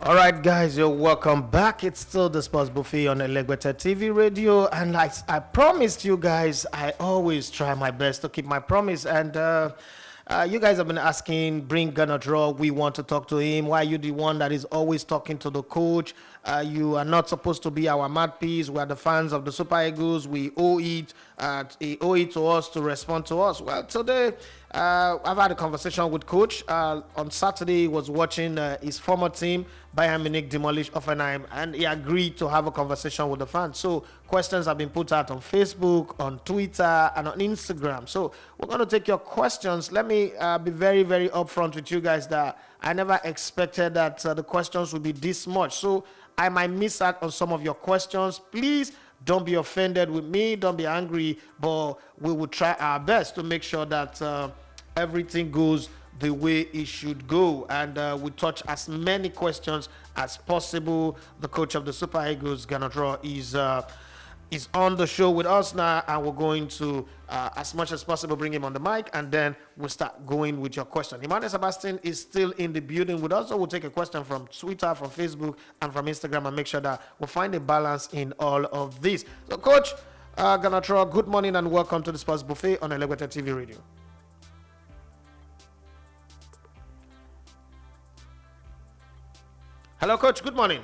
All right, guys, you're welcome back. It's still the Sports Buffet on ELEGBETETVRADIO, and like I promised you guys, I always try my best to keep my promise. And you guys have been asking, bring Gernot Rohr. We want to talk to him. Why are you the one that is always talking to the coach? You are not supposed to be our mouthpiece. We are the fans of the Super Eagles. We owe it. He owe it to us to respond to us. Well, today I've had a conversation with Coach. On Saturday, he was watching his former team, Bayern Munich, demolish Offenheim, and he agreed to have a conversation with the fans. So questions have been put out on Facebook, on Twitter, and on Instagram. So we're going to take your questions. Let me be very, very upfront with you guys that I never expected that the questions would be this much. So I might miss out on some of your questions. Please don't be offended with me. Don't be angry, but we will try our best to make sure that everything goes the way it should go, and we touch as many questions as possible. The coach of the Super Eagles, Gernot Rohr, is on the show with us now, and we're going to, as much as possible, bring him on the mic, and then we'll start going with your question. Emmanuel Sebastian is still in the building with us, so we'll take a question from Twitter, from Facebook, and from Instagram, and make sure that we'll find a balance in all of this. So, Coach Gernot Rohr, good morning and welcome to the Sports Buffet on ELEGBETETVRADIO. Hello, Coach. Good morning.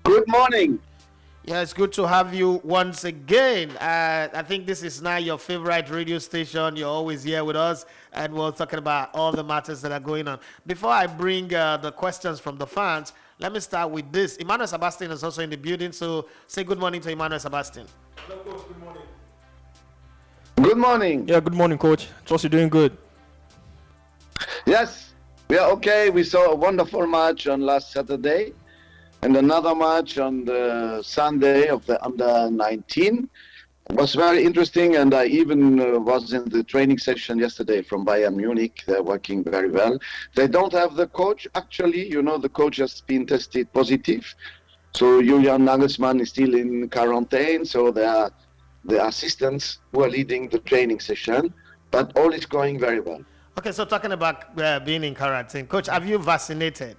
Good morning. Yeah, it's good to have you once again. I think this is now your favorite radio station. You're always here with us, and we're talking about all the matters that are going on. Before I bring the questions from the fans, let me start with this. Emmanuel Sebastian is also in the building, so say good morning to Emmanuel Sebastian. Hello, Coach. Good morning. Good morning. Yeah, good morning, Coach. Trust you're doing good. Yes, we are okay. We saw a wonderful match on last Saturday and another match on the Sunday of the under 19. It was very interesting, and I even was in the training session yesterday from Bayern Munich. They're working very well. They don't have the coach, actually. You know, the coach has been tested positive. So Julian Nagelsmann is still in quarantine, so they are the assistants who are leading the training session, but all is going very well. Okay, so talking about being in quarantine, Coach, have you vaccinated?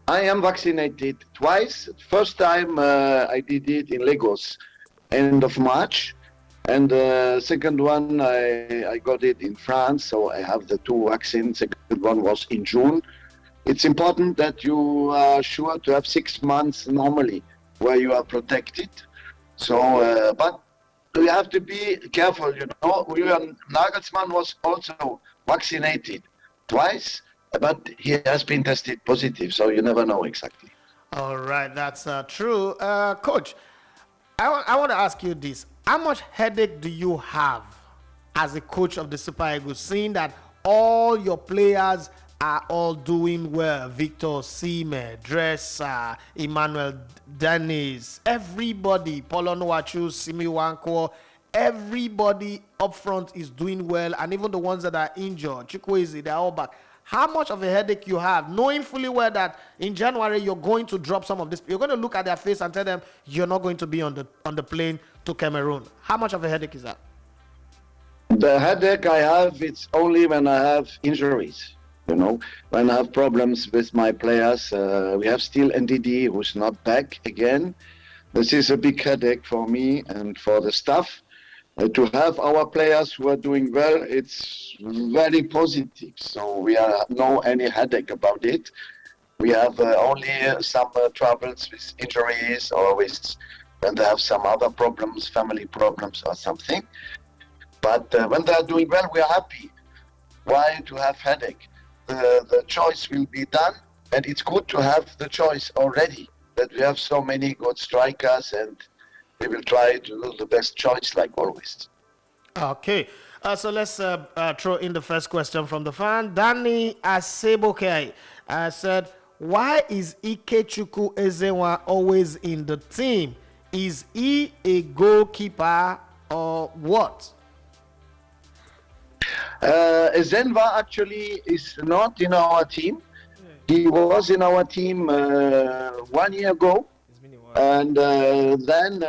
I am vaccinated twice. First time I did it in Lagos, end of March. And second one, I got it in France, so I have the two vaccines. Second one was in June. It's important that you are sure to have 6 months normally where you are protected. So, but we have to be careful, you know. Nagelsmann was also vaccinated twice, but he has been tested positive, so you never know exactly. All right, that's true. Coach, I want to ask you this. How much headache do you have as a coach of the Super Eagles, seeing that all your players are all doing well? Victor Osimhen, Dresser, Emmanuel Dennis, everybody, Paulo Nwachu, Simi Wanko, everybody up front is doing well, and even the ones that are injured, Chukwueze, they're all back. How much of a headache you have, knowing fully well that in January you're going to drop some of this, you're going to look at their face and tell them you're not going to be on the plane to Cameroon. How much of a headache is that? The headache I have, it's only when I have injuries. You know, when I have problems with my players. We have still NDD who's not back again. This is a big headache for me and for the staff. To have our players who are doing well, it's very positive. So we are no any headache about it. We have only some troubles with injuries or with when they have some other problems, family problems or something. But when they are doing well, we are happy. Why to have headache? The choice will be done, and it's good to have the choice already, that we have so many good strikers, and we will try to do the best choice like always. Okay, so let's throw in the first question from the fan. Danny Aseboke said, why is Ikechukwu Ezenwa always in the team? Is he a goalkeeper or what? Ezenwa actually is not in our team. He was in our team 1 year ago, and then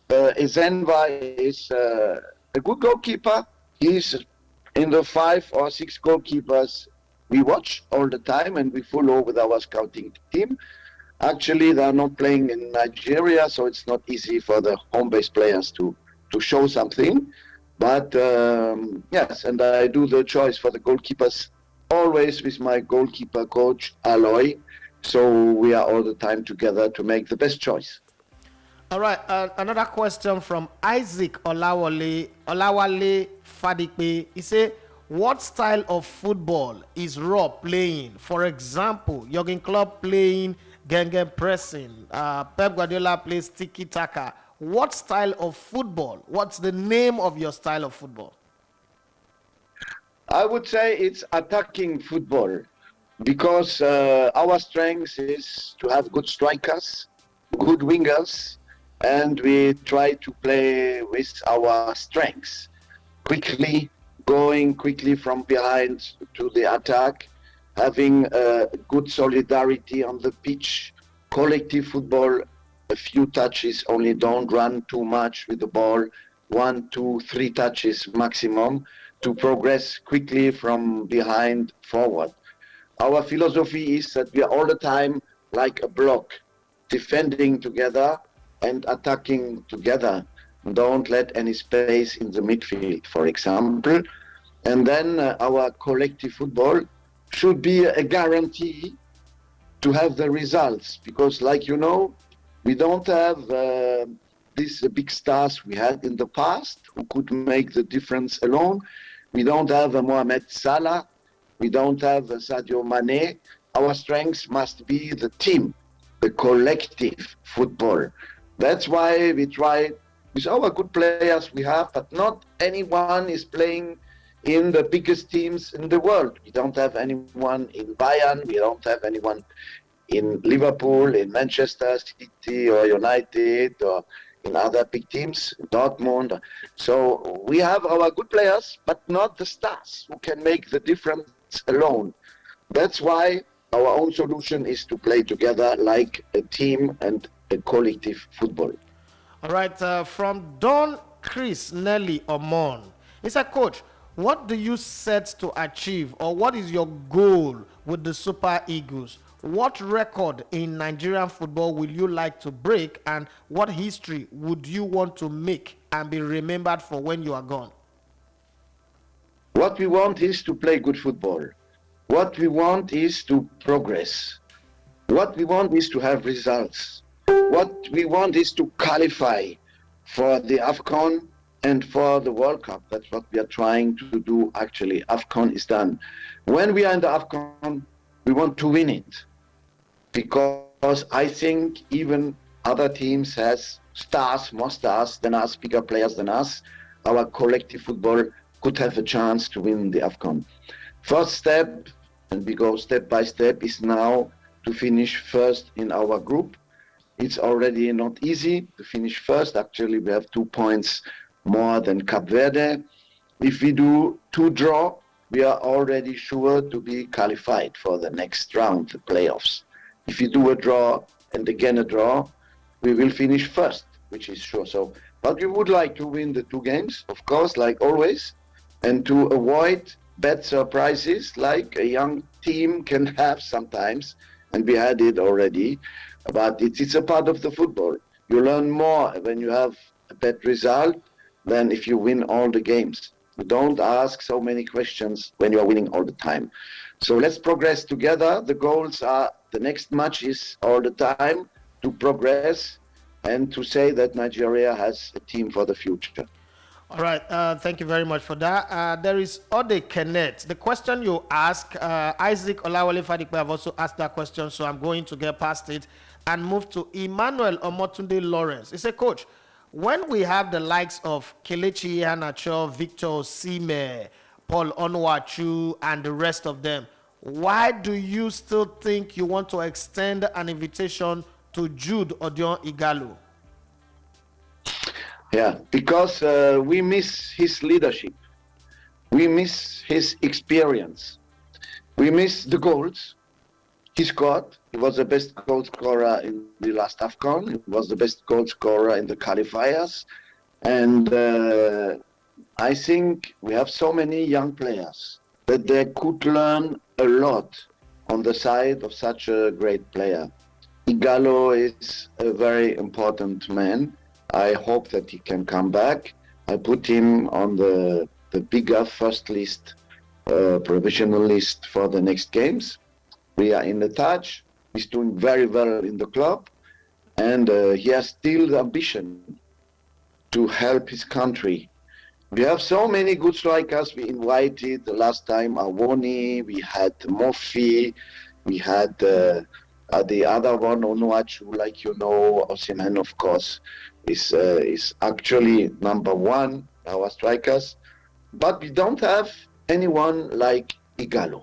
Ezenwa is a good goalkeeper. He's in the 5 or 6 goalkeepers we watch all the time and we follow with our scouting team. Actually, they are not playing in Nigeria, so it's not easy for the home-based players to show something. But yes, and I do the choice for the goalkeepers always with my goalkeeper coach, Aloy. So we are all the time together to make the best choice. All right, another question from Isaac Olawale Fadikpe. He said, what style of football is Rohr playing? For example, Jurgen Klopp playing Gengen pressing. Pep Guardiola plays tiki-taka. What style of football? What's the name of your style of football? I would say it's attacking football because our strength is to have good strikers, good wingers, and we try to play with our strengths. Going quickly from behind to the attack, having good solidarity on the pitch, collective football, a few touches only, don't run too much with the ball, 1, 2, 3 touches maximum to progress quickly from behind forward. Our philosophy is that we are all the time like a block, defending together and attacking together. Don't let any space in the midfield, for example. And then our collective football should be a guarantee to have the results, because like you know, we don't have these big stars we had in the past who could make the difference alone. We don't have Mohamed Salah. We don't have Sadio Mane. Our strength must be the team, the collective football. That's why we try with our good players we have, but not anyone is playing in the biggest teams in the world. We don't have anyone in Bayern. We don't have anyone in Liverpool, in Manchester City or United or in other big teams, Dortmund. So we have our good players, but not the stars who can make the difference alone. That's why our own solution is to play together like a team and a collective football. All right, from Don Chris Nelly Omon. He said, Coach, what do you set to achieve, or what is your goal with the Super Eagles? What record in Nigerian football will you like to break, and what history would you want to make and be remembered for when you are gone? What we want is to play good football. What we want is to progress. What we want is to have results. What we want is to qualify for the AFCON and for the World Cup. That's what we are trying to do actually. AFCON is done. When we are in the AFCON, we want to win it, because I think even other teams has stars, more stars than us, bigger players than us. Our collective football could have a chance to win the AFCON. First step, and we go step by step, is now to finish first in our group. It's already not easy to finish first. Actually, we have 2 points more than Cape Verde. If we do 2 draw, we are already sure to be qualified for the next round, the playoffs. If you do a draw and again a draw, we will finish first, which is sure. So, but we would like to win the 2 games, of course, like always, and to avoid bad surprises like a young team can have sometimes, and we had it already. But it's a part of the football. You learn more when you have a bad result than if you win all the games. You don't ask so many questions when you are winning all the time. So let's progress together. The goals are, the next match is all the time to progress and to say that Nigeria has a team for the future. All right, thank you very much for that. There is Ode Kenneth. The question you ask, Isaac Olawale Fadikpe have also asked that question, so I'm going to get past it and move to Emmanuel Omotunde Lawrence. He said, Coach, when we have the likes of Kelechi, Iheanacho, Victor Osimhen, Paul Onuachu, and the rest of them, why do you still think you want to extend an invitation to Jude Odion Ighalo? Yeah, because we miss his leadership. We miss his experience. We miss the goals he scored. He was the best goal scorer in the last AFCON. He was the best goal scorer in the qualifiers. And I think we have so many young players that they could learn a lot on the side of such a great player. Ighalo is a very important man. I hope that he can come back. I put him on the bigger first list, provisional list for the next games. We are in the touch. He's doing very well in the club, and he has still the ambition to help his country. We have so many good strikers. We invited the last time Awoni, we had Mofi, we had the other one, Onuachu, like you know, Osimhen, of course, is actually number one, our strikers. But we don't have anyone like Ighalo.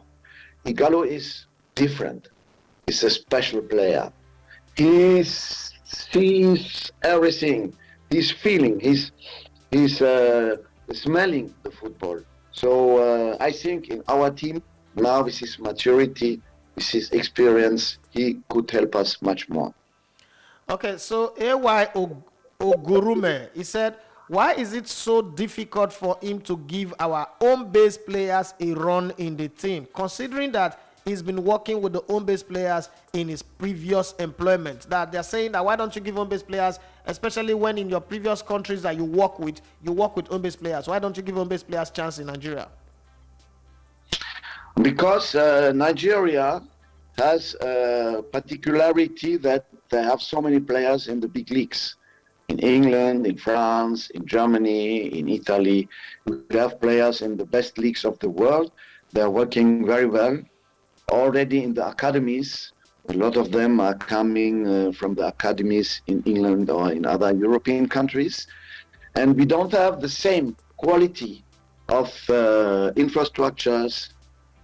Ighalo is different. He's a special player. He sees everything. He's feeling. He's smelling the football. So I think in our team now, with his maturity, with his experience, he could help us much more. Okay, so AY Ogurume, he said, why is it so difficult for him to give our home-based players a run in the team, considering that he's been working with the home-based players in his previous employment? That they're saying that why don't you give home-based players, especially when in your previous countries that you work with home-based players. Why don't you give home-based players chance in Nigeria? Because Nigeria has a particularity that they have so many players in the big leagues. In England, in France, in Germany, in Italy. We have players in the best leagues of the world. They're working very well. Already in the academies, a lot of them are coming from the academies in England or in other European countries. And we don't have the same quality of infrastructures,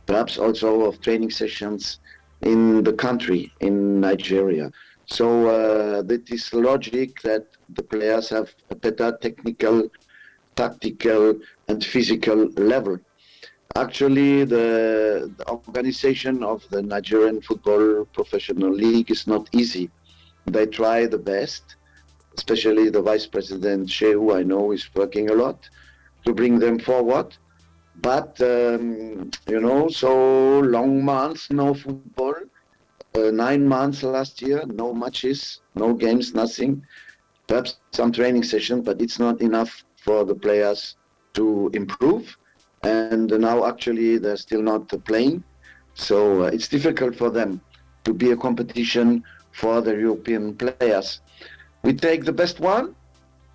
perhaps also of training sessions in the country, in Nigeria. So that is logic that the players have a better technical, tactical, and physical level. Actually, the organization of the Nigerian Football Professional League is not easy. They try the best, especially the Vice President Shehu, I know, is working a lot to bring them forward. But, so long months, no football. 9 months last year, no matches, no games, nothing. Perhaps some training session, but it's not enough for the players to improve. And now actually they're still not playing. So it's difficult for them to be a competition for the European players. We take the best one.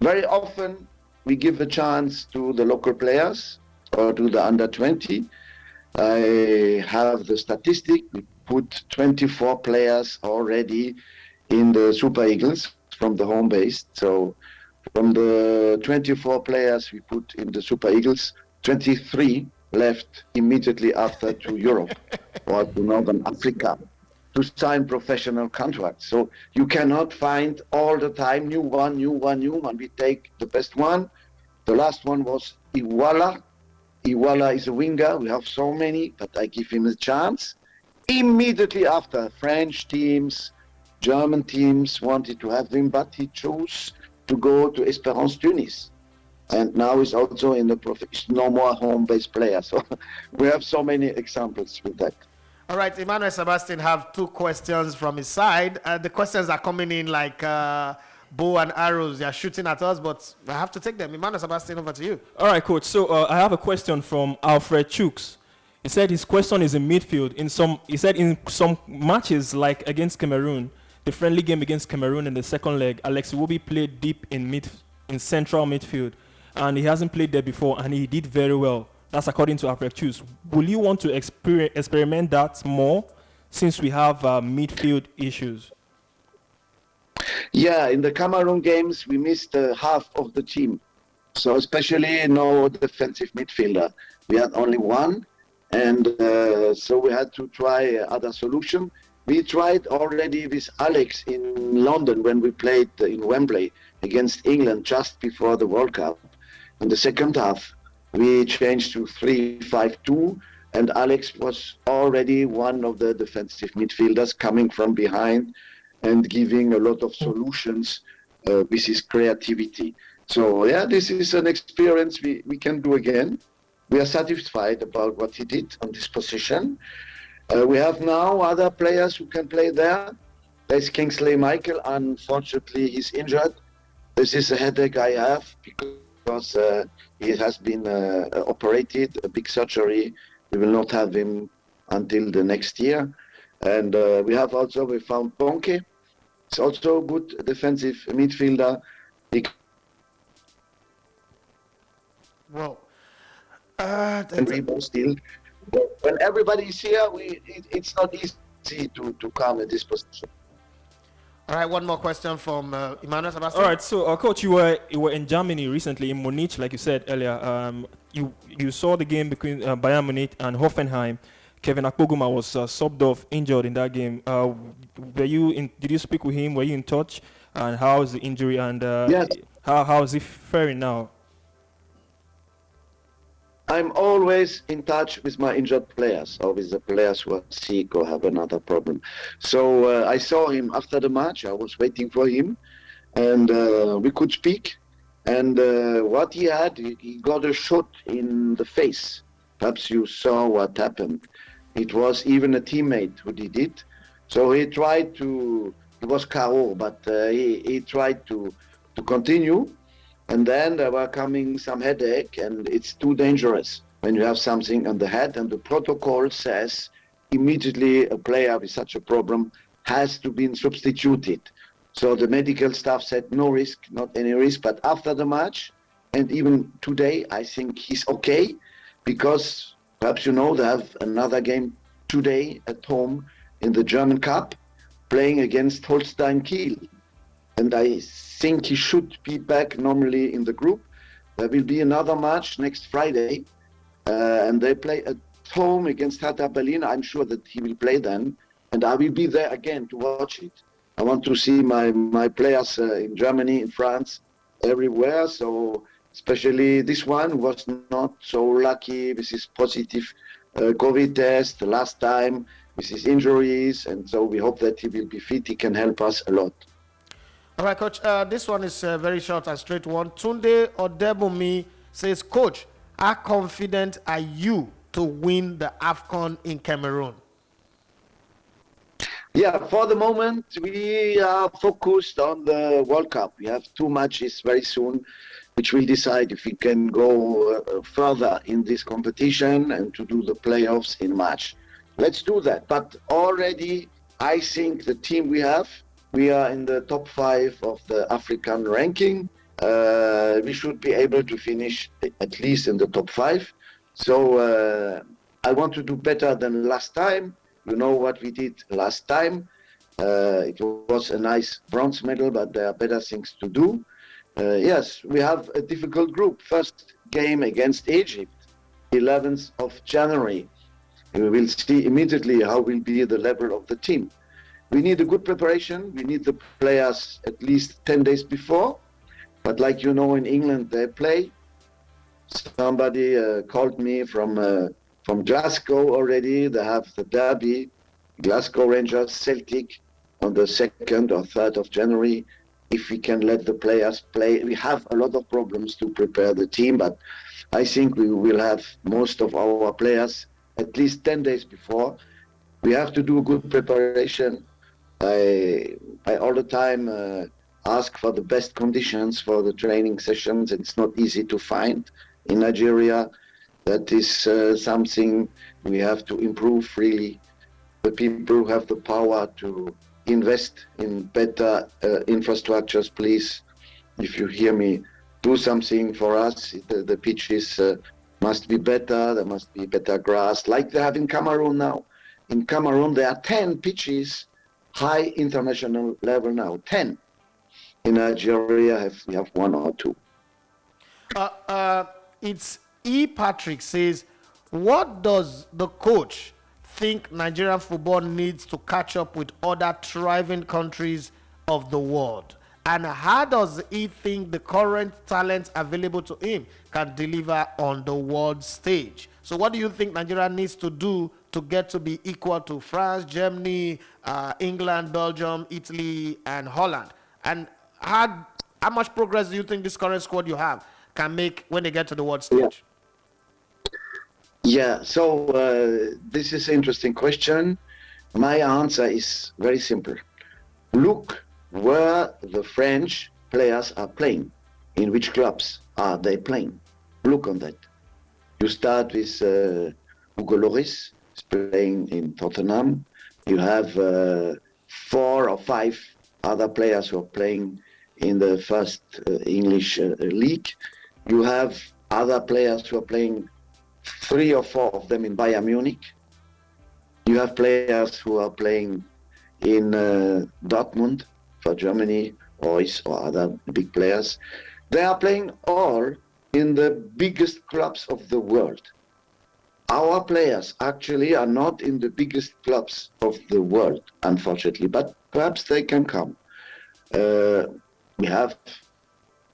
Very often we give a chance to the local players or to the under 20. I have the statistic. We put 24 players already in the Super Eagles from the home base. So from the 24 players we put in the Super Eagles, 23 left immediately after to Europe or to Northern Africa to sign professional contracts. So you cannot find all the time new one. We take the best one. The last one was Ighalo. Ighalo is a winger. We have so many, but I give him a chance. Immediately after, French teams, German teams wanted to have him, but he chose to go to Esperance Tunis. And now he's also in the no more home-based player. So we have so many examples with that. All right, Emmanuel Sebastian have 2 questions from his side. The questions are coming in like bow and arrows. They are shooting at us, but I have to take them. Emmanuel Sebastian, over to you. All right, coach. So I have a question from Alfred Chooks. He said his question is in midfield. He said in some matches, like against Cameroon, the friendly game against Cameroon in the second leg, Alex Iwobi played deep in central midfield, and he hasn't played there before, and he did very well. That's according to Alfred Chooks. Will you want to experiment that more since we have midfield issues? Yeah, in the Cameroon games, we missed half of the team. So especially no defensive midfielder. We had only one. And so we had to try other solution. We tried already with Alex in London when we played in Wembley against England just before the World Cup. In the second half, we changed to 3-5-2, and Alex was already one of the defensive midfielders coming from behind and giving a lot of solutions with his creativity. So yeah, this is an experience we can do again. we are satisfied about what he did on this position. We have now other players who can play there. There's Kingsley Michael. Unfortunately, he's injured. This is a headache I have because he has been operated, a big surgery. We will not have him until the next year. And we found Bonke. It's also a good defensive midfielder. He Well, can rebound still. When everybody is here, it's not easy to come at this position. all right, one more question from Emmanuel Sebastian. All right, so coach, you were in Germany recently in Munich, like you said earlier. You saw the game between Bayern Munich and Hoffenheim. Kevin Akpoguma was subbed off, injured in that game. Did you speak with him? Were you in touch? And how is the injury? And Yes. how is he faring now? I'm always in touch with my injured players or with the players who are sick or have another problem. So I saw him after the match. I was waiting for him, and we could speak. And what he had, he got a shot in the face. Perhaps you saw what happened. It was even a teammate who did it. So he tried to, it was KO, but he tried to continue. And then there were coming some headache, and it's too dangerous when you have something on the head. And the protocol says immediately a player with such a problem has to be substituted. So the medical staff said no risk, not any risk. But after the match, and even today, I think he's okay, because perhaps you know they have another game today at home in the German Cup, playing against Holstein Kiel. And I think he should be back normally in the group. There will be another match next Friday, and they play at home against Hertha Berlin. I'm sure that he will play then, and I will be there again to watch it. I want to see my players in Germany, in France, everywhere. So especially this one was not so lucky with his positive COVID test last time, with his injuries, and so we hope that he will be fit. He can help us a lot. All right, Coach. This one is a very short and straight one. Tunde Odebumi says, Coach, how confident are you to win the AFCON in Cameroon? Yeah, for the moment, we are focused on the World Cup. We have 2 matches very soon, which will decide if we can go further in this competition and to do the playoffs in March. Let's do that. But already, I think the team we are in the top 5 of the African ranking. We should be able to finish at least in the top 5. So I want to do better than last time. You know what we did last time. It was a nice bronze medal, but there are better things to do. Yes, we have a difficult group. First game against Egypt, 11th of January. We will see immediately how will be the level of the team. We need a good preparation. We need the players at least 10 days before. But like you know, in England, they play. Somebody called me from Glasgow already. They have the derby, Glasgow Rangers, Celtic, on the 2nd or 3rd of January. If we can let the players play, we have a lot of problems to prepare the team, but I think we will have most of our players at least 10 days before. We have to do a good preparation. I all the time ask for the best conditions for the training sessions. It's not easy to find in Nigeria. That is something we have to improve really. The people who have the power to invest in better infrastructures, please, if you hear me, do something for us. The pitches must be better. There must be better grass, like they have in Cameroon now. In Cameroon, there are 10 pitches, high international level now, 10. In Nigeria, we have 1 or 2. It's E. Patrick says, what does the coach think Nigerian football needs to catch up with other thriving countries of the world? And how does he think the current talent available to him can deliver on the world stage? So what do you think Nigeria needs to do to get to be equal to France, Germany, England, Belgium, Italy, and Holland? And how much progress do you think this current squad you have can make when they get to the world stage? Yeah, so this is an interesting question. My answer is very simple. Look where the French players are playing. In which clubs are they playing? Look on that. You start with Hugo Lloris, is playing in Tottenham. You have 4 or 5 other players who are playing in the first English league. You have other players who are playing, 3 or 4 of them in Bayern Munich. You have players who are playing in Dortmund for Germany, or other big players. They are playing all in the biggest clubs of the world. Our players actually are not in the biggest clubs of the world, unfortunately, but perhaps they can come. We have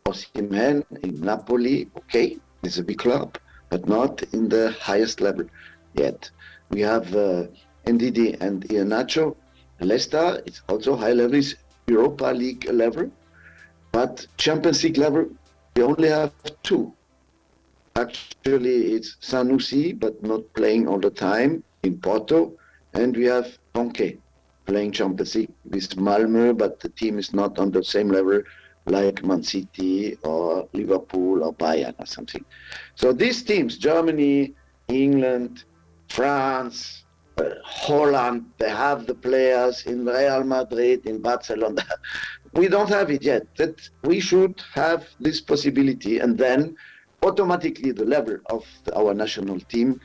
Osimhen in Napoli, okay, it's a big club, but not in the highest level yet. We have Ndidi and Iheanacho. Leicester, it's also high level, it's Europa League level, but Champions League level, we only have 2. Actually, it's Sanusi, but not playing all the time in Porto, and we have Ponke playing Champions League with Malmö, but the team is not on the same level like Man City or Liverpool or Bayern or something. So these teams, Germany, England, France, Holland, they have the players in Real Madrid, in Barcelona. We don't have it yet. That we should have this possibility, and then automatically the level of our national team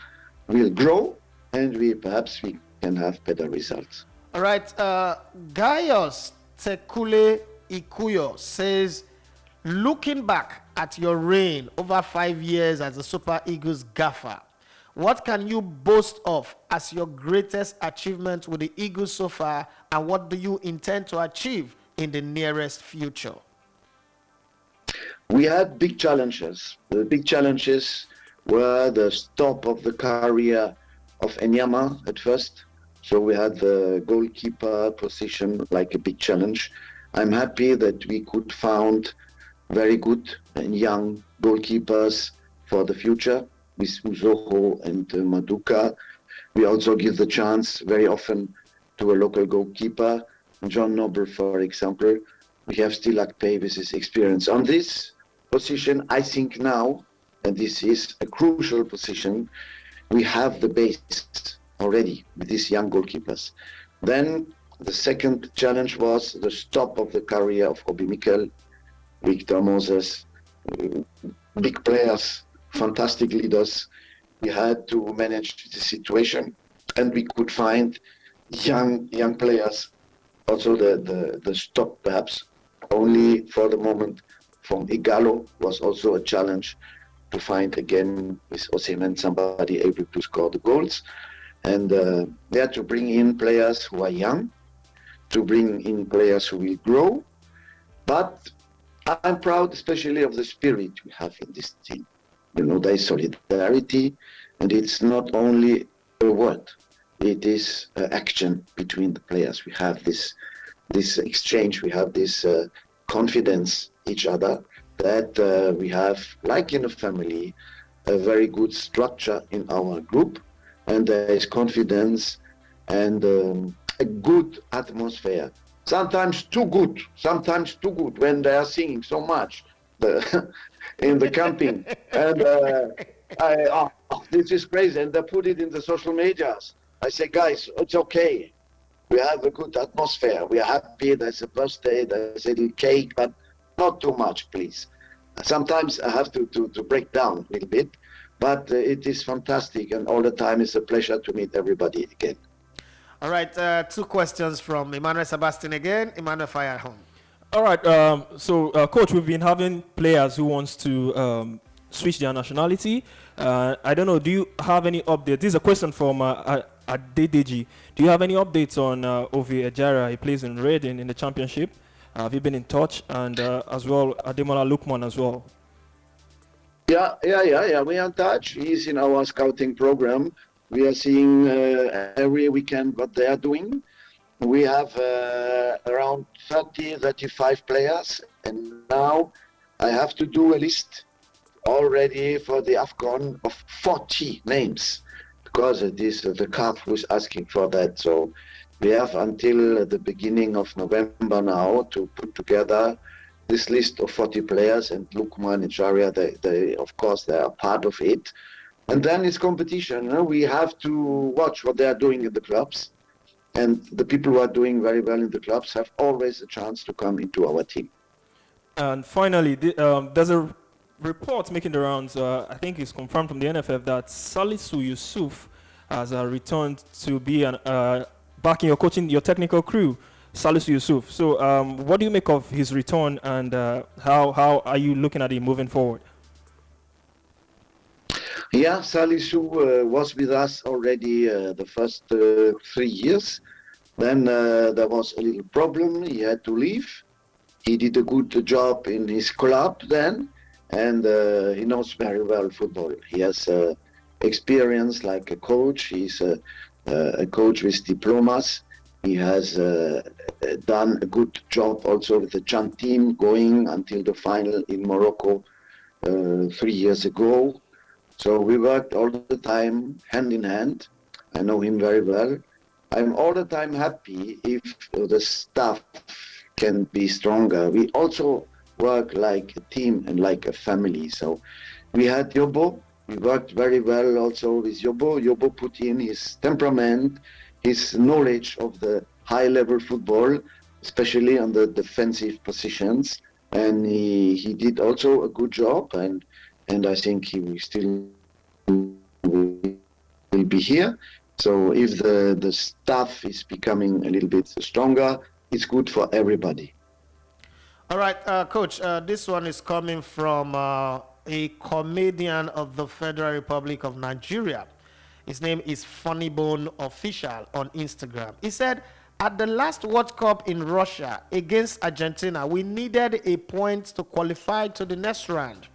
will grow, and perhaps we can have better results. All right. Gaius Tekule Ikuyo says, looking back at your reign over 5 years as a Super Eagles gaffer, what can you boast of as your greatest achievement with the Eagles so far, and what do you intend to achieve in the nearest future? We had big challenges. The big challenges were the stop of the career of Enyama at first. So we had the goalkeeper position like a big challenge. I'm happy that we could found very good and young goalkeepers for the future with Uzoho and Maduka. We also give the chance very often to a local goalkeeper, John Noble, for example. We have Stilakpay with his experience. On this position, I think now, and this is a crucial position, we have the base already with these young goalkeepers. Then the second challenge was the stop of the career of Obi Mikel, Victor Moses, big players, fantastic leaders. We had to manage the situation, and we could find young players. Also the stop perhaps only for the moment from Ighalo was also a challenge to find again with Osimhen somebody able to score the goals. And they had to bring in players who are young, to bring in players who will grow. But I'm proud especially of the spirit we have in this team. You know, there is solidarity, and it's not only a word, it is action between the players. We have this exchange, we have this confidence each other, that we have, like in a family, a very good structure in our group, and there is confidence and a good atmosphere. Sometimes too good when they are singing so much in the camping. And this is crazy. And they put it in the social medias. I say, guys, it's okay. We have a good atmosphere. We are happy. There's a birthday, there's a little cake, but not too much, please. Sometimes I have to break down a little bit, but it is fantastic. And all the time it's a pleasure to meet everybody again. All right, 2 questions from Emmanuel Sebastian again. Emmanuel, fire home. All right. Coach, we've been having players who wants to switch their nationality. I don't know. Do you have any update? This is a question from Adedeji. Do you have any updates on Ovi Ejara? He plays in Reading in the Championship. Have you been in touch? And as well, Ademola Lukman as well. Yeah. We are in touch. He's in our scouting program. We are seeing every weekend what they are doing. We have around 35 players, and now I have to do a list already for the AFCON of 40 names because the CAF was asking for that. So we have until the beginning of November now to put together this list of 40 players, and Lukman and Sharia, they of course they are part of it. And then it's competition. We have to watch what they are doing in the clubs, and the people who are doing very well in the clubs have always a chance to come into our team. And finally, there's a report making the rounds, I think it's confirmed from the NFF, that Salisu Yusuf has returned to be back in your technical crew, Salisu Yusuf. So what do you make of his return, and how are you looking at him moving forward? Yeah, Salisu was with us already the first 3 years. Then there was a little problem. He had to leave. He did a good job in his club then, and he knows very well football. He has experience like a coach. He's a coach with diplomas. He has done a good job also with the Chan team, going until the final in Morocco 3 years ago. So we worked all the time hand in hand. I know him very well. I'm all the time happy if the staff can be stronger. We also work like a team and like a family. So we had Yobo. We worked very well also with Yobo. Yobo put in his temperament, his knowledge of the high-level football, especially on the defensive positions. And he did also a good job. And I think he will still be here. So if the staff is becoming a little bit stronger, it's good for everybody. All right, Coach, this one is coming from a comedian of the Federal Republic of Nigeria. His name is Funnybone Official on Instagram. He said, at the last World Cup in Russia against Argentina, we needed a point to qualify to the next round.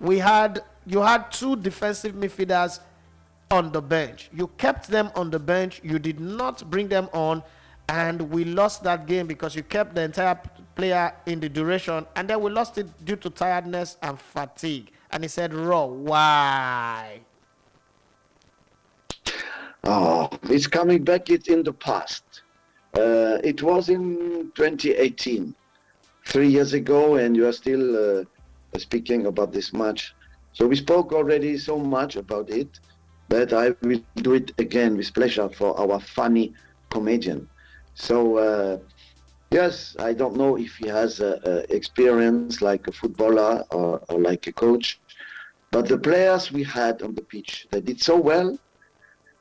You had 2 defensive midfielders on the bench. You kept them on the bench. You did not bring them on, and we lost that game because you kept the entire player in the duration, and then we lost it due to tiredness and fatigue. And he said, Rohr, why? Oh, it's coming back. It's in the past. It was in 2018, 3 years ago, and you are still speaking about this match. So we spoke already so much about it that I will do it again with pleasure for our funny comedian. So yes, I don't know if he has experience like a footballer or like a coach, but the players we had on the pitch, they did so well,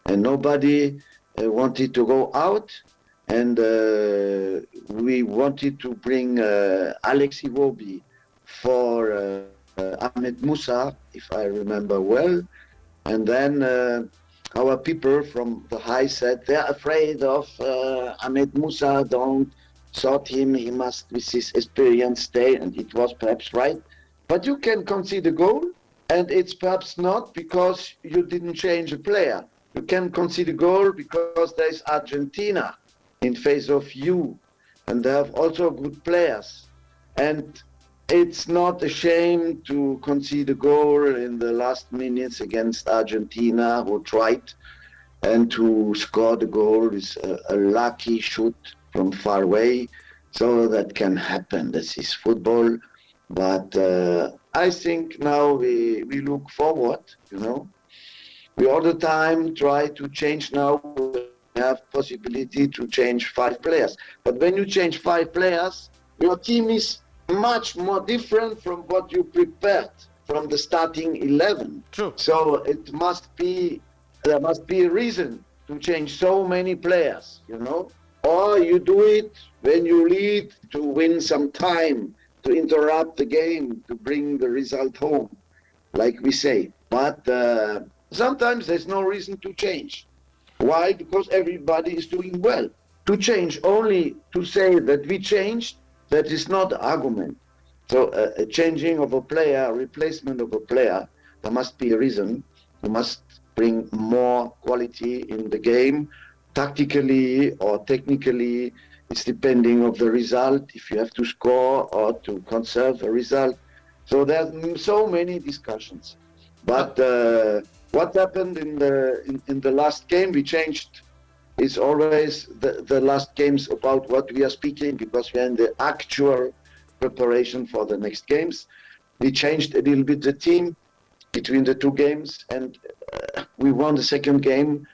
and nobody wanted to go out, and we wanted to bring Alex Iwobi for Ahmed Musa, if I remember well. And then our people from the high said they're afraid of Ahmed Musa, don't sort him, he must with his experience stay, and it was perhaps right. But you can concede a goal, and it's perhaps not because you didn't change a player. You can concede a goal because there's Argentina in face of you, and they have also good players. And it's not a shame to concede a goal in the last minutes against Argentina, who tried, and to score the goal is a lucky shoot from far away. So that can happen. This is football. But I think now we look forward, We all the time try to change now. We have possibility to change 5 players. But when you change 5 players, your team is much more different from what you prepared from the starting 11. True. So there must be a reason to change so many players, Or you do it when you lead to win some time, to interrupt the game, to bring the result home, like we say. But sometimes there's no reason to change. Why? Because everybody is doing well. To change only to say that we changed, that is not the argument. So a changing of a player, replacement of a player, there must be a reason. You must bring more quality in the game, tactically or technically. It's depending of the result, if you have to score or to conserve a result. So there's so many discussions. But what happened in the last game, we changed. It's always the last games about what we are speaking, because we are in the actual preparation for the next games. We changed a little bit the team between the two games, and we won the second game.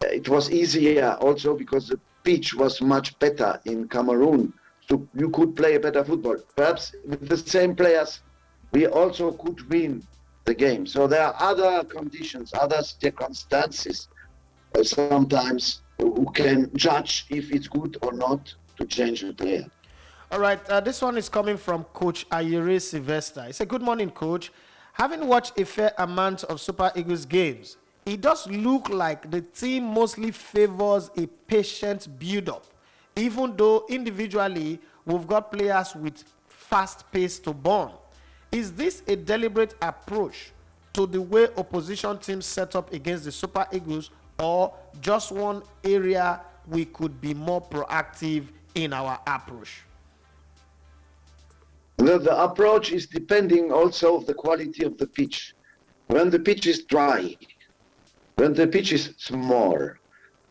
It was easier also because the pitch was much better in Cameroon, so you could play a better football. Perhaps with the same players, we also could win the game. So there are other conditions, other circumstances sometimes who can judge if it's good or not to change the player. All right, this one is coming from Coach Ayere Sylvester. He said, good morning, Coach. Having watched a fair amount of Super Eagles games, it does look like the team mostly favors a patient build-up, even though individually we've got players with fast pace to burn. Is this a deliberate approach to the way opposition teams set up against the Super Eagles, or just one area we could be more proactive in our approach? The approach is depending also of the quality of the pitch. When the pitch is dry, when the pitch is small,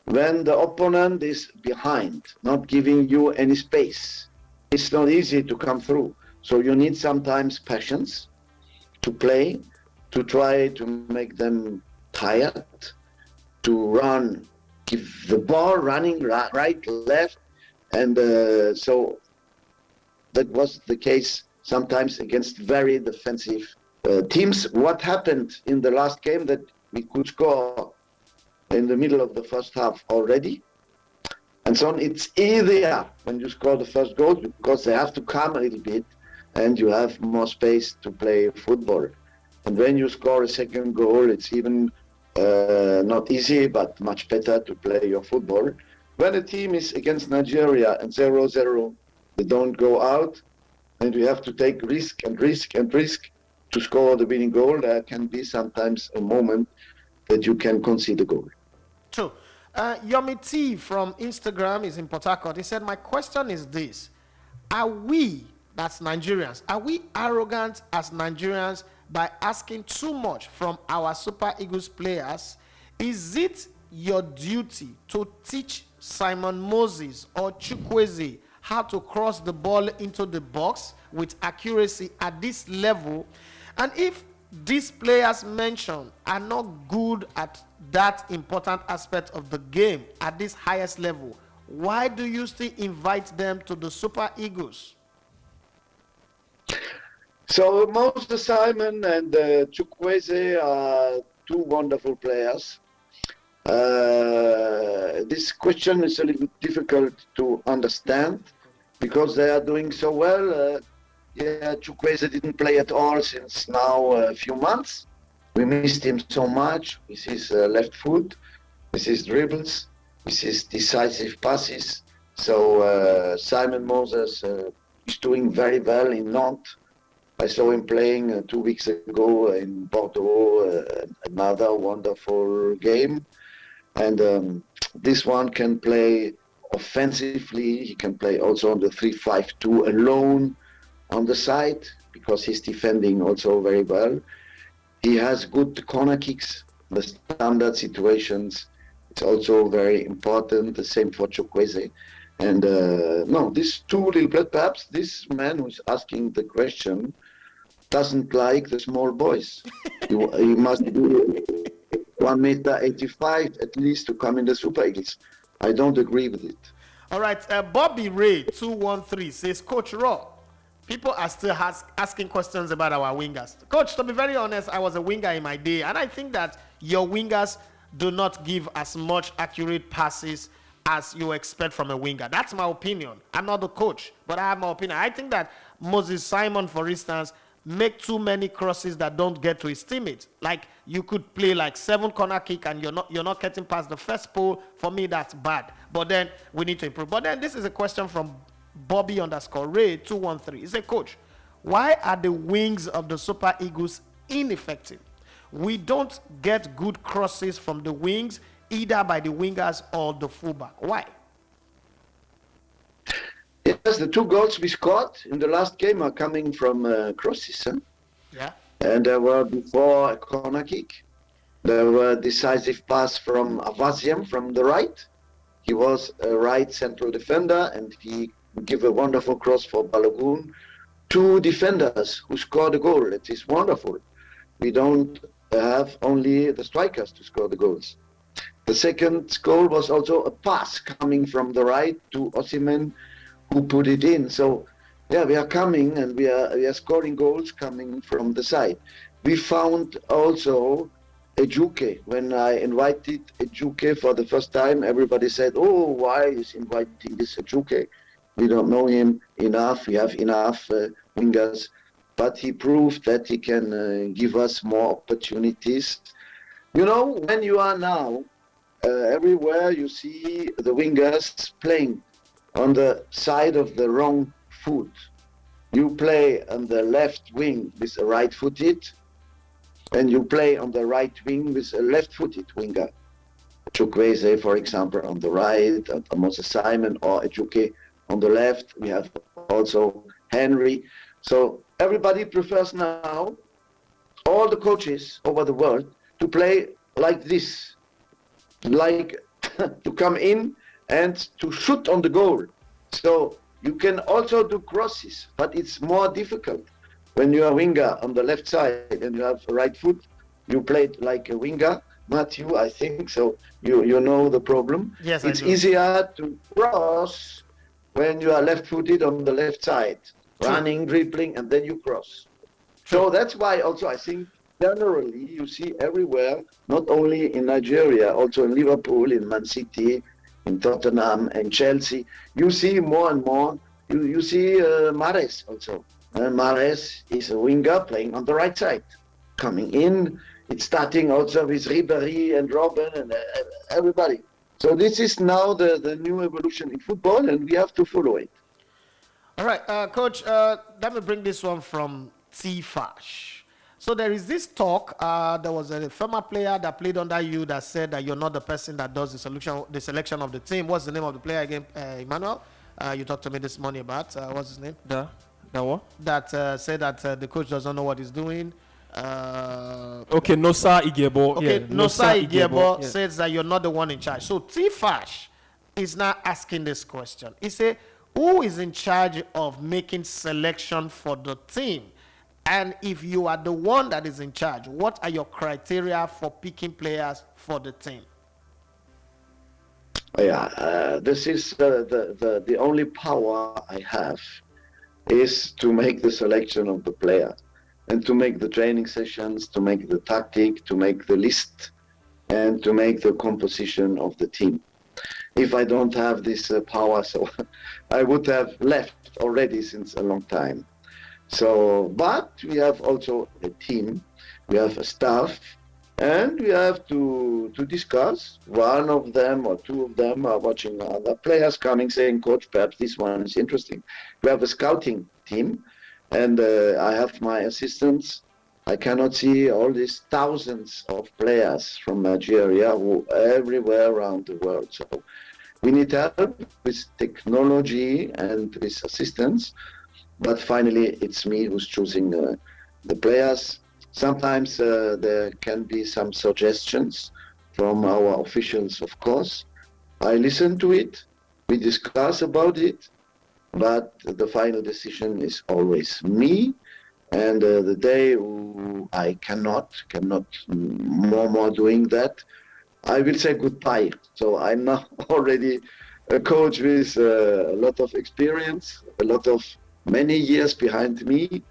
when the opponent is behind, not giving you any space, it's not easy to come through. So you need sometimes patience to play, to try to make them tired, to run, give the ball running right, left, and so that was the case sometimes against very defensive teams. What happened in the last game that we could score in the middle of the first half already, and so on. It's easier when you score the first goal because they have to come a little bit and you have more space to play football. And when you score a second goal, it's even not easy, but much better to play your football. When a team is against Nigeria and 0-0, they don't go out, and you have to take risk to score the winning goal. There can be sometimes a moment that you can concede a goal. True. Yomi T from Instagram is in Port Harcourt. He said, my question is this. Are we, that's Nigerians, are we arrogant as Nigerians by asking too much from our Super Eagles players? Is it your duty to teach Simon Moses or Chukwueze how to cross the ball into the box with accuracy at this level? And if these players mentioned are not good at that important aspect of the game at this highest level, why do you still invite them to the Super Eagles? So Moses Simon and Chukwueze are two wonderful players. This question is a little bit difficult to understand because they are doing so well. Chukwueze didn't play at all since now a few months. We missed him so much with his left foot, with his dribbles, with his decisive passes. So Simon Moses is doing very well in Nantes. I saw him playing 2 weeks ago in Bordeaux, another wonderful game. And this one can play offensively. He can play also on the 3-5-2 alone on the side because he's defending also very well. He has good corner kicks, the standard situations. It's also very important. The same for Chukwueze. And these two little players, perhaps this man who's asking the question doesn't like the small boys. he must be 1.85 m at least to come in the Super Eagles. I don't agree with it. All right, Bobby Ray 213 says, Coach Rohr, people are still asking questions about our wingers. Coach, to be very honest, I was a winger in my day, and I think that your wingers do not give as much accurate passes as you expect from a winger. That's my opinion. I'm not the coach, but I have my opinion. I think that Moses Simon, for instance, make too many crosses that don't get to his teammates. Like you could play like 7 corner kick and you're not getting past the first pole. For me, that's bad. But then we need to improve. But then this is a question from Bobby_Ray 213. He said, Coach, why are the wings of the Super Eagles ineffective? We don't get good crosses from the wings, either by the wingers or the fullback. Why? Yes, the 2 goals we scored in the last game are coming from crosses. Huh? Yeah. And there were before a corner kick. There were decisive pass from Avaziam from the right. He was a right central defender, and he gave a wonderful cross for Balogun. Two defenders who scored a goal. It is wonderful. We don't have only the strikers to score the goals. The second goal was also a pass coming from the right to Osimhen, who put it in. So, yeah, we are coming and we are scoring goals coming from the side. We found also Ejuke. When I invited Ejuke for the first time, everybody said, "Oh, why is inviting this Ejuke? We don't know him enough. We have enough wingers." But he proved that he can give us more opportunities. You know, when you are now everywhere, you see the wingers playing on the side of the wrong foot. You play on the left wing with a right-footed, and you play on the right wing with a left-footed winger. Chukwueze, for example, on the right, Moses Simon or Ejuke on the left. We have also Henry. So everybody prefers now, all the coaches over the world, to play like this, like to come in and to shoot on the goal. So you can also do crosses, but it's more difficult. When you are a winger on the left side and you have a right foot, you played like a winger, Matthew, I think. So you know the problem. Yes, it's I do. easier to cross when you are left-footed on the left side, running, dribbling, and then you cross. So that's why also I think generally you see everywhere, not only in Nigeria, also in Liverpool, in Man City, in Tottenham and Chelsea, you see more and more, you see Mahrez also. Mahrez is a winger playing on the right side. Coming in, it's starting also with Ribéry and Robben and everybody. So this is now the new evolution in football, and we have to follow it. All right, Coach, let me bring this one from T-Fash. So there is this talk. There was a former player that played under you that said that you're not the person that does the selection of the team. What's the name of the player again, Emmanuel? You talked to me this morning about. What's his name? That what? That said that the coach doesn't know what he's doing. Okay, Nosa Ighalo. Okay, Yeah, Nosa Ighalo yeah. says that you're not the one in charge. So T-Fash is now asking this question. He said, who is in charge of making selection for the team? And if you are the one that is in charge, what are your criteria for picking players for the team? Yeah, this is the only power I have is to make the selection of the player and to make the training sessions, to make the tactic, to make the list, and to make the composition of the team. If I don't have this power, so I would have left already since a long time. So, but we have also a team, we have a staff, and we have to discuss. One of them or two of them are watching other players coming, saying, "Coach, perhaps this one is interesting." We have a scouting team, and I have my assistants. I cannot see all these thousands of players from Nigeria who everywhere around the world. So we need help with technology and with assistance. But finally, it's me who's choosing the players. Sometimes there can be some suggestions from our officials, of course. I listen to it, we discuss about it, but the final decision is always me. And the day I cannot more doing that, I will say goodbye. So I'm now already a coach with a lot of experience, many years behind me,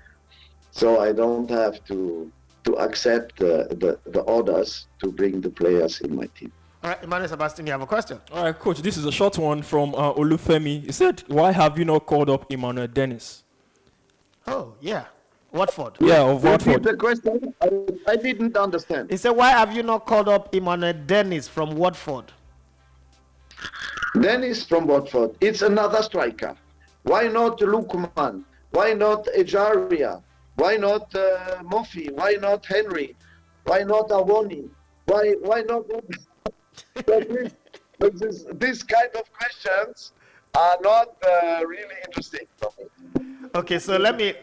so I don't have to accept the orders to bring the players in my team. All right, Emmanuel Sebastian, you have a question? All right, Coach, this is a short one from Olufemi. He said, why have you not called up Emmanuel Dennis? Oh, yeah. Watford. Yeah, of Watford. Repeat the question. I didn't understand. He said, why have you not called up Emmanuel Dennis from Watford? Dennis from Watford. It's another striker. Why not Lukman? Why not Ejaria? Why not Mofi? Why not Henry? Why not Awoni? Why not? This kind of questions are not really interesting for me. Okay, so let me.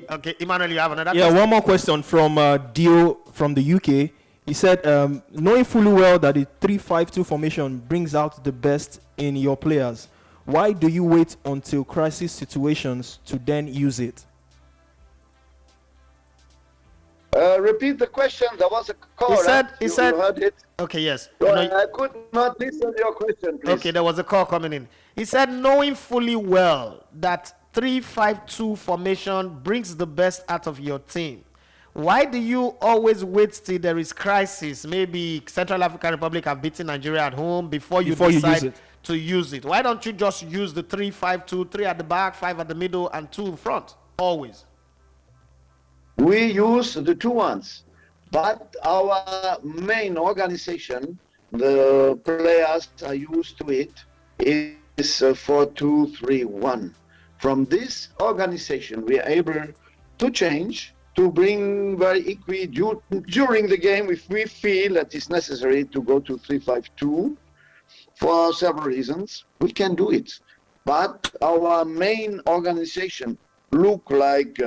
Okay, Emmanuel, you have another Yeah, question? one more question from Dio from the UK. He said, knowing fully well that the 3-5-2 formation brings out the best in your players, why do you wait until crisis situations to then use it? Repeat the question. There was a call. He You said. heard it. Okay, yes. So I know I could not listen to your question, please. Okay, there was a call coming in. He said, knowing fully well that 3-5-2 formation brings the best out of your team, why do you always wait till there is crisis? Maybe Central African Republic have beaten Nigeria at home before you decide to use it. Why don't you just use the 3-5-2, 3 at the back, 5 at the middle, and 2 in front? Always. We use the two ones, but our main organization, the players are used to it, is 4-2-3-1. From this organization, we are able to change, to bring very equal during the game if we feel that it's necessary to go to 3-5-2 for several reasons. We can do it, but our main organization look like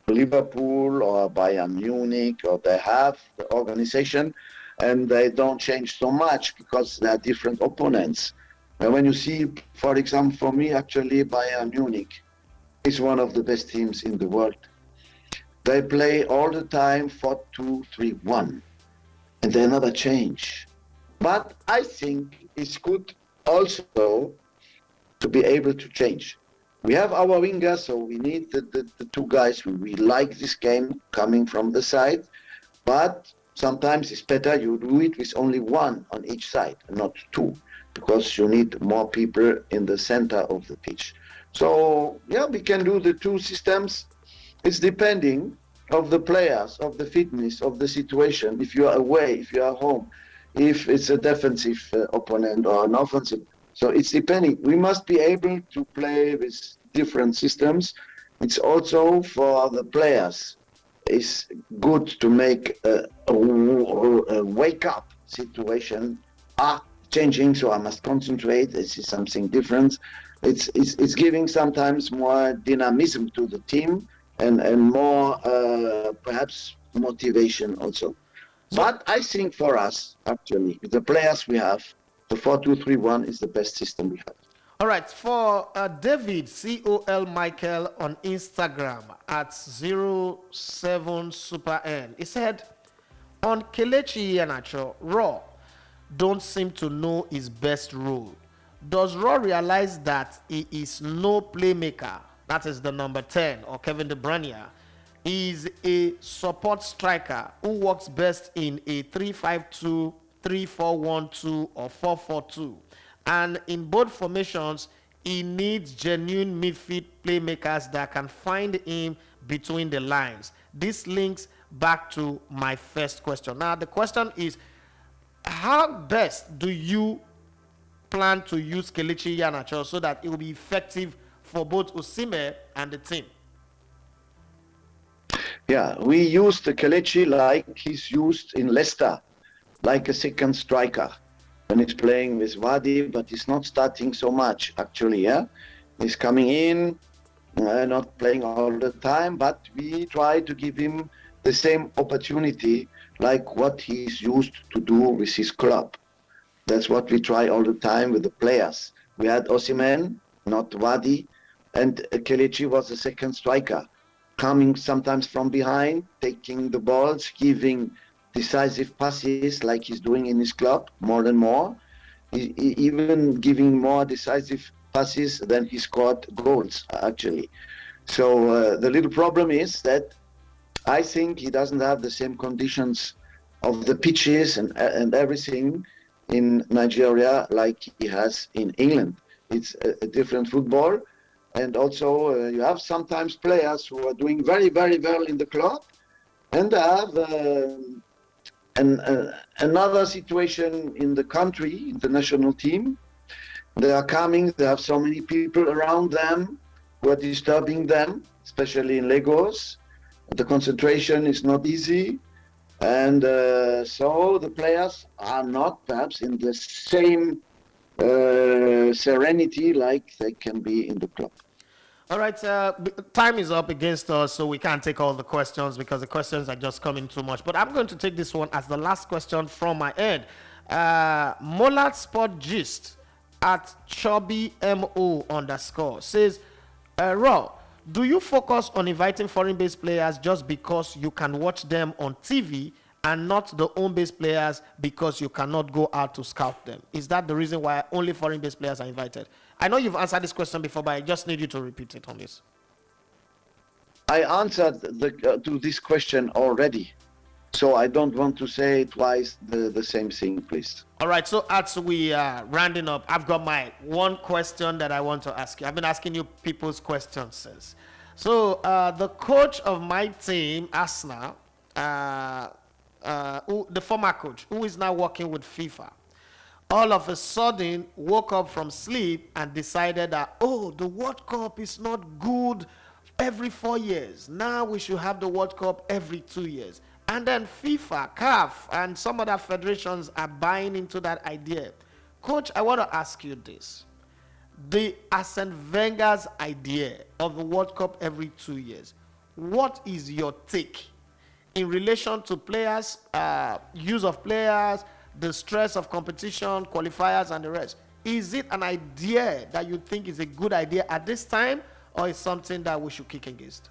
Liverpool or Bayern Munich, or they have the organization and they don't change so much because they are different opponents. And when you see, for example, for me, actually, Bayern Munich is one of the best teams in the world. They play all the time 4-2-3-1, and they never change. But I think it's good also to be able to change. We have our wingers, so we need the two guys. We like this game coming from the side, but sometimes it's better you do it with only one on each side, not two, because you need more people in the center of the pitch. So yeah, we can do the two systems. It's depending of the players, of the fitness, of the situation. If you are away, if you are home, if it's a defensive opponent or an offensive. So it's depending. We must be able to play with different systems. It's also for the players. It's good to make a wake-up situation. Changing, so I must concentrate. This is something different. It's giving sometimes more dynamism to the team and more perhaps motivation also. But I think for us, actually, with the players we have, the 4-2-3-1 is the best system we have. All right, for David, COL Michael on Instagram at 07SuperN, he said, on Kelechi Iheanacho, Rohr don't seem to know his best role. Does Rohr realize that he is no playmaker, that is the number 10, or Kevin De Bruyne? He is a support striker who works best in a 3-5-2, 3-4-1-2, or 4-4-2. And in both formations, he needs genuine midfield playmakers that can find him between the lines. This links back to my first question. Now, the question is, how best do you plan to use Kelechi Iheanacho so that it will be effective for both Osimhen and the team? Yeah, we used the Kelechi like he's used in Leicester, like a second striker. When he's playing with Wadi, but he's not starting so much, actually, yeah? He's coming in, not playing all the time, but we try to give him the same opportunity like what he's used to do with his club. That's what we try all the time with the players. We had Osimhen, not Wadi, and Kelechi was the second striker, coming sometimes from behind, taking the balls, giving decisive passes like he's doing in his club more and more. He even giving more decisive passes than he scored goals, actually. So the little problem is that I think he doesn't have the same conditions of the pitches and everything in Nigeria like he has in England. It's a different football. And also you have sometimes players who are doing very, very well in the club, and they have another situation in the country, in the national team. They are coming, they have so many people around them who are disturbing them, especially in Lagos. The concentration is not easy. And so the players are not perhaps in the same serenity like they can be in the club. All right, time is up against us, so we can't take all the questions because the questions are just coming too much. But I'm going to take this one as the last question from my end. Molat Sport Gist at Chubby MO _ says, Raw, do you focus on inviting foreign-based players just because you can watch them on TV and not the home-based players because you cannot go out to scout them? Is that the reason why only foreign-based players are invited? I know you've answered this question before, but I just need you to repeat it on this. I answered to this question already, so I don't want to say twice the same thing, please. All right, so as we are rounding up, I've got my one question that I want to ask you. I've been asking you people's questions since. So the coach of my team, Arsenal, the former coach, who is now working with FIFA, all of a sudden woke up from sleep and decided that, oh, the World Cup is not good every 4 years. Now we should have the World Cup every 2 years. And then FIFA, CAF, and some other federations are buying into that idea. Coach, I want to ask you this. The Arsene Wenger's idea of the World Cup every 2 years, what is your take in relation to players, use of players, the stress of competition, qualifiers, and the rest? Is it an idea that you think is a good idea at this time, or is something that we should kick against?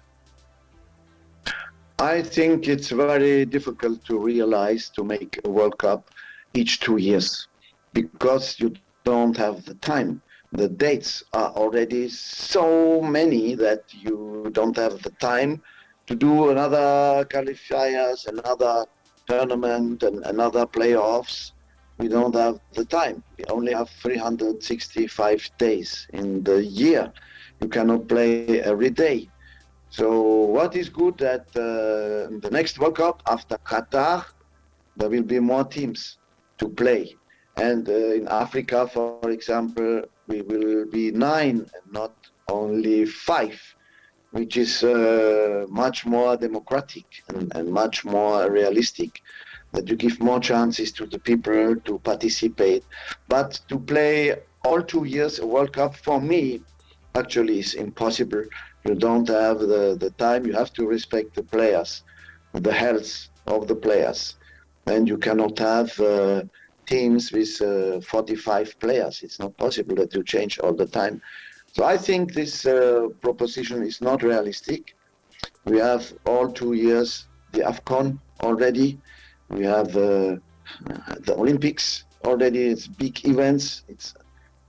I think it's very difficult to realize to make a World Cup each 2 years because you don't have the time. The dates are already so many that you don't have the time to do another qualifiers, another tournament, and another playoffs. We don't have the time. We only have 365 days in the year. You cannot play every day. So what is good that the next World Cup after Qatar, there will be more teams to play. And in Africa, for example, we will be 9 and not only 5, which is much more democratic and much more realistic, that you give more chances to the people to participate. But to play all 2 years a World Cup, for me, actually is impossible. You don't have the time. You have to respect the players, the health of the players. And you cannot have teams with 45 players. It's not possible that you change all the time. So I think this proposition is not realistic. We have all 2 years the AFCON already. We have the Olympics already. It's big events.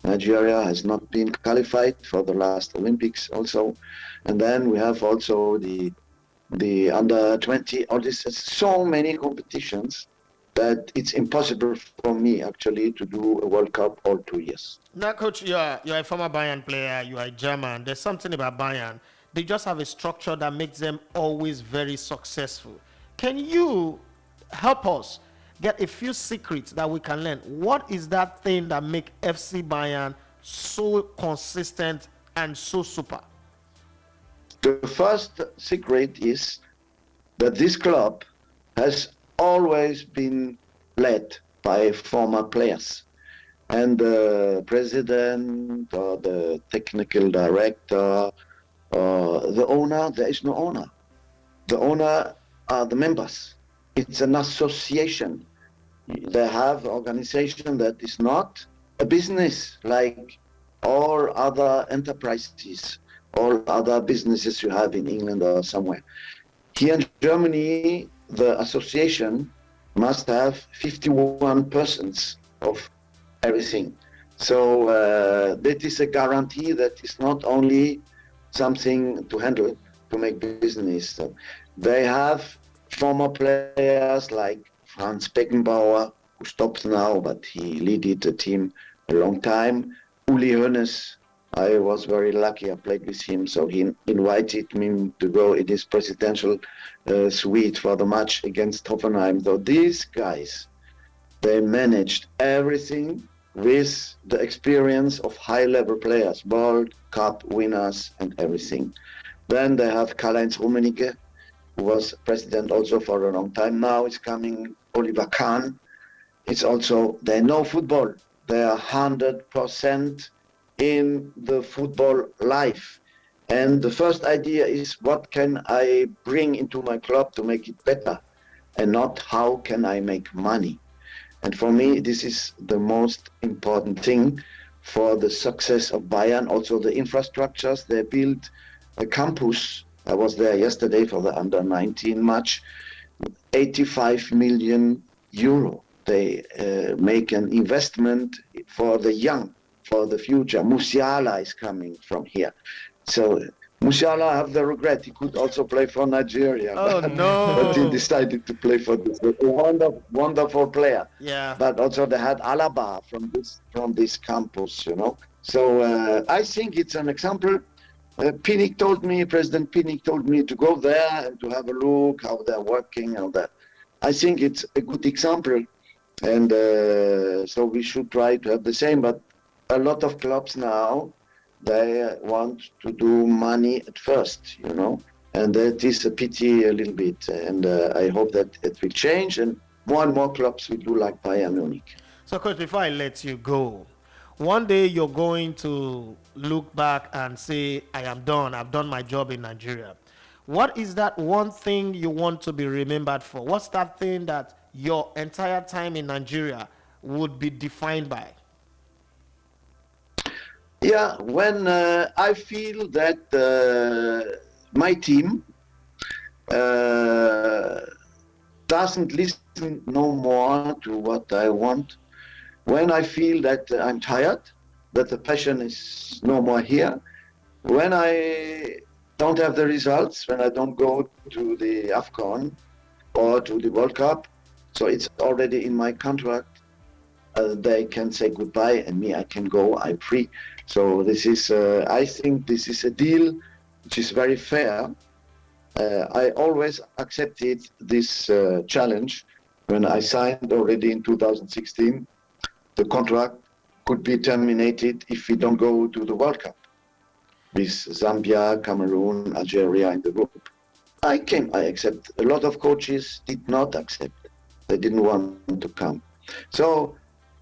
Nigeria has not been qualified for the last Olympics also. And then we have also the under 20, all this, so many competitions that it's impossible for me actually to do a World Cup all 2 years. Now, Coach, you're a former Bayern player, you are a German. There's something about Bayern. They just have a structure that makes them always very successful. Can you help us get a few secrets that we can learn? What is that thing that make FC Bayern so consistent and so super? The first secret is that this club has always been led by former players. And the president or the technical director or the owner, there is no owner. The owner are the members. It's an association. They have an organization that is not a business like all other enterprises, all other businesses you have in England or somewhere. Here in Germany, the association must have 51 persons of everything. So that is a guarantee that is not only something to handle to make business. So they have former players like Franz Beckenbauer, who stopped now, but he led the team a long time. Uli Hoeneß, I was very lucky, I played with him, so he invited me to go in his presidential suite for the match against Hoffenheim. So these guys, they managed everything with the experience of high-level players, World Cup winners and everything. Then they have Karl-Heinz Rummenigge, who was president also for a long time now. It's coming Oliver Kahn. It's also, they know football. They are 100% in the football life. And the first idea is, what can I bring into my club to make it better, and not how can I make money. And for me, this is the most important thing for the success of Bayern. Also the infrastructures, they built a campus. I was there yesterday for the under-19 match, 85 million euro. They make an investment for the young, for the future. Musiala is coming from here. So Musiala, I have the regret. He could also play for Nigeria. Oh, no. But he decided to play for this. A wonderful player. Yeah. But also they had Alaba from this campus, you know. So I think it's an example. President Pinnick told me to go there and to have a look how they're working and that. I think it's a good example. And so we should try to have the same. But a lot of clubs now, they want to do money at first, you know. And that is a pity a little bit. And I hope that it will change. And more and more clubs will do like Bayern Munich. So, Coach, before I let you go, one day you're going to look back and say, I am done. I've done my job in Nigeria. What is that one thing you want to be remembered for? What's that thing that your entire time in Nigeria would be defined by? Yeah, when I feel that my team doesn't listen no more to what I want, when I feel that I'm tired, that the passion is no more here, when I don't have the results, when I don't go to the AFCON or to the World Cup, so it's already in my contract, they can say goodbye, and me, I can go, I'm free. So this is, I think this is a deal which is very fair. I always accepted this challenge when I signed already in 2016. The contract could be terminated if we don't go to the World Cup with Zambia, Cameroon, Algeria in the group. I accept. A lot of coaches did not accept. They didn't want to come. So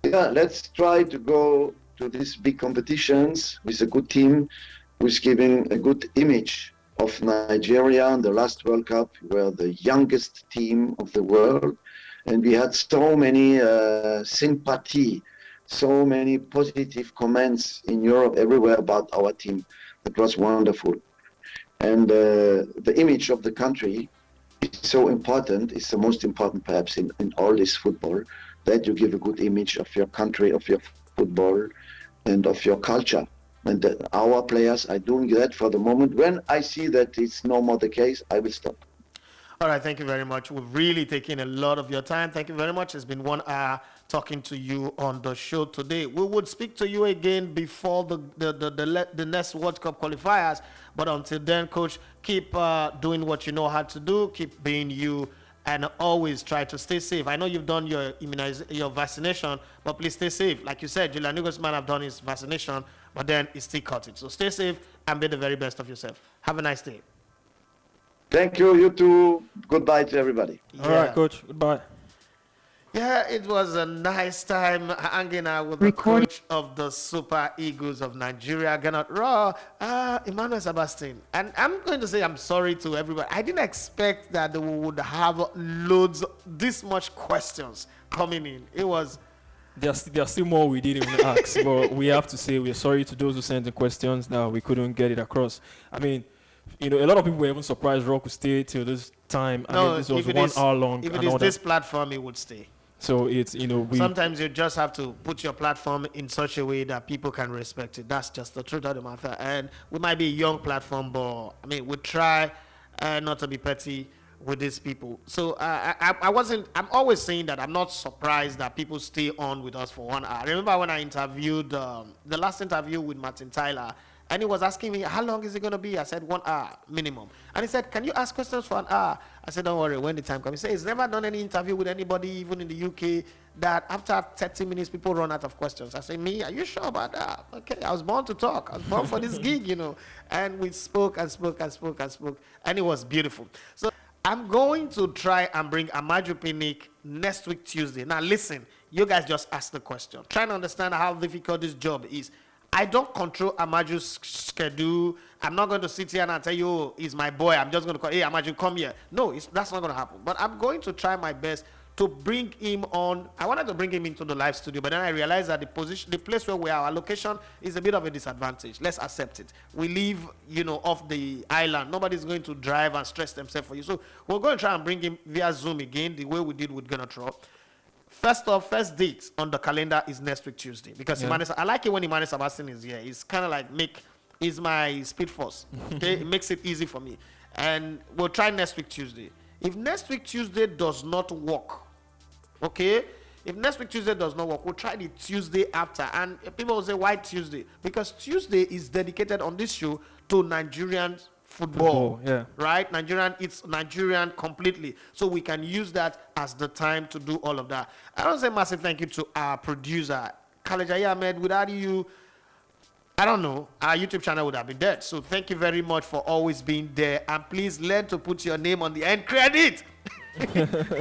yeah, let's try to go to these big competitions with a good team, who's giving a good image of Nigeria. In the last World Cup, we were the youngest team of the world, and we had so many sympathy, so many positive comments in Europe, everywhere about our team. It was wonderful. And the image of the country is so important. It's the most important perhaps in all this football, that you give a good image of your country, of your football, and of your culture. And our players are doing that for the moment. When I see that it's no more the case, I will stop. All right, thank you very much. We've really taken a lot of your time. Thank you very much. It's been 1 hour talking to you on the show today. We would speak to you again before the next World Cup qualifiers. But until then, Coach, keep doing what you know how to do. Keep being you, and always try to stay safe. I know you've done your your vaccination, but please stay safe. Like you said, Julian Nagelsmann have done his vaccination, but then he still caught it. So stay safe and be the very best of yourself. Have a nice day. Thank you. You too. Goodbye to everybody. All right, Coach. Goodbye. Yeah, it was a nice time hanging out with the coach of the Super Eagles of Nigeria, Gernot Rohr, Emmanuel Sebastian. And I'm going to say I'm sorry to everybody. I didn't expect that we would have this much questions coming in. It was... There's still more we didn't even ask, but we have to say we're sorry to those who sent the questions. Now we couldn't get it across. I mean, you know, a lot of people were even surprised Rohr could stay till this time. I mean, this was 1 hour long. If it is this platform, it would stay. So it's, you know, sometimes you just have to put your platform in such a way that people can respect it. That's just the truth of the matter. And we might be a young platform, but I mean, we try not to be petty with these people. So I'm always saying that I'm not surprised that people stay on with us for 1 hour. I remember when I interviewed, the last interview with Martin Tyler, and he was asking me, how long is it going to be? I said 1 hour minimum. And he said, can you ask questions for 1 hour? I said, don't worry, when the time comes. He said, he's never done any interview with anybody, even in the UK, that after 30 minutes, people run out of questions. I said, me, are you sure about that? Okay, I was born to talk. I was born for this gig, you know. And we spoke and spoke and spoke and spoke. And it was beautiful. So I'm going to try and bring Amaju Pinnick next week, Tuesday. Now, listen, you guys just ask the question. Trying to understand how difficult this job is. I don't control Amaju's schedule. I'm not going to sit here and tell you, oh, he's my boy. I'm just going to call, hey, Amaju, come here. No, that's not going to happen. But I'm going to try my best to bring him on. I wanted to bring him into the live studio, but then I realized that the place where we are, our location is a bit of a disadvantage. Let's accept it. We live, off the island. Nobody's going to drive and stress themselves for you. So we're going to try and bring him via Zoom again, the way we did with Gernot Rohr. First date on the calendar is next week Tuesday, because I like it when Iheanacho Sebastian is here. It's kind of like is my speed force. Okay, it makes it easy for me, and we'll try next week Tuesday. If next week Tuesday does not work, okay, if next week Tuesday does not work, we'll try the Tuesday after. And people will say, why Tuesday? Because Tuesday is dedicated on this show to Nigerian football, right? It's Nigerian completely, so we can use that as the time to do all of that. I want to say massive thank you to our producer Kelechi Ahmed. Without you, I don't know, our YouTube channel would have been dead. So thank you very much for always being there, and please learn to put your name on the end credit.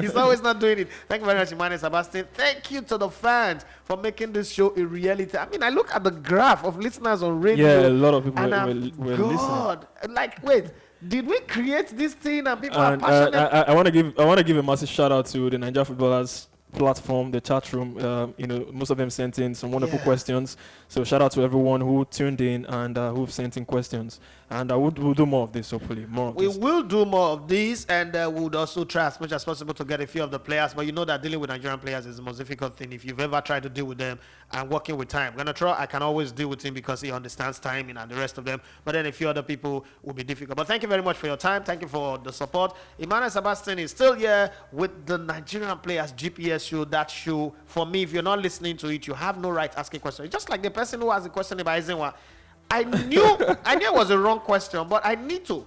He's always not doing it. Thank you very much, Iheanacho Sebastian. Thank you to the fans for making this show a reality. I mean, I look at the graph of listeners on radio. Yeah, a lot of people were listening. Like, wait, did we create this thing and people are passionate? I want to give a massive shout out to the Nigeria Footballers platform, the chat room. Most of them sent in some wonderful questions. So shout out to everyone who tuned in and who've sent in questions. And we'll do more of this, hopefully. We will do more of these, and we'll also try as much as possible to get a few of the players. But you know that dealing with Nigerian players is the most difficult thing. If you've ever tried to deal with them and working with time, Gernot Rohr, I can always deal with him because he understands timing and the rest of them. But then a few other people will be difficult. But thank you very much for your time. Thank you for the support. Iheanacho Sebastian is still here with the Nigerian Players GPS show. That show, for me, if you're not listening to it, you have no right asking questions. It's just like the person who has a question about Ezenwa. I knew it was a wrong question, but I need to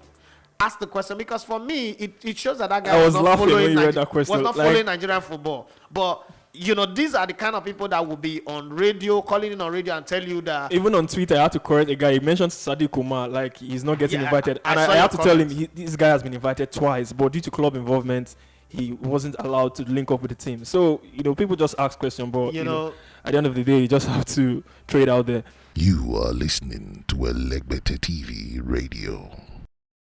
ask the question because for me, it shows that guy was not following Nigerian football. But these are the kind of people that will be on radio, calling in on radio and tell you that. Even on Twitter, I had to correct a guy. He mentioned Sadiq Kumar, like he's not getting invited. I had to tell him this guy has been invited twice, but due to club involvement, he wasn't allowed to link up with the team. So, people just ask questions, but, at the end of the day, you just have to trade out there. You are listening to ELEGBETETVRADIO.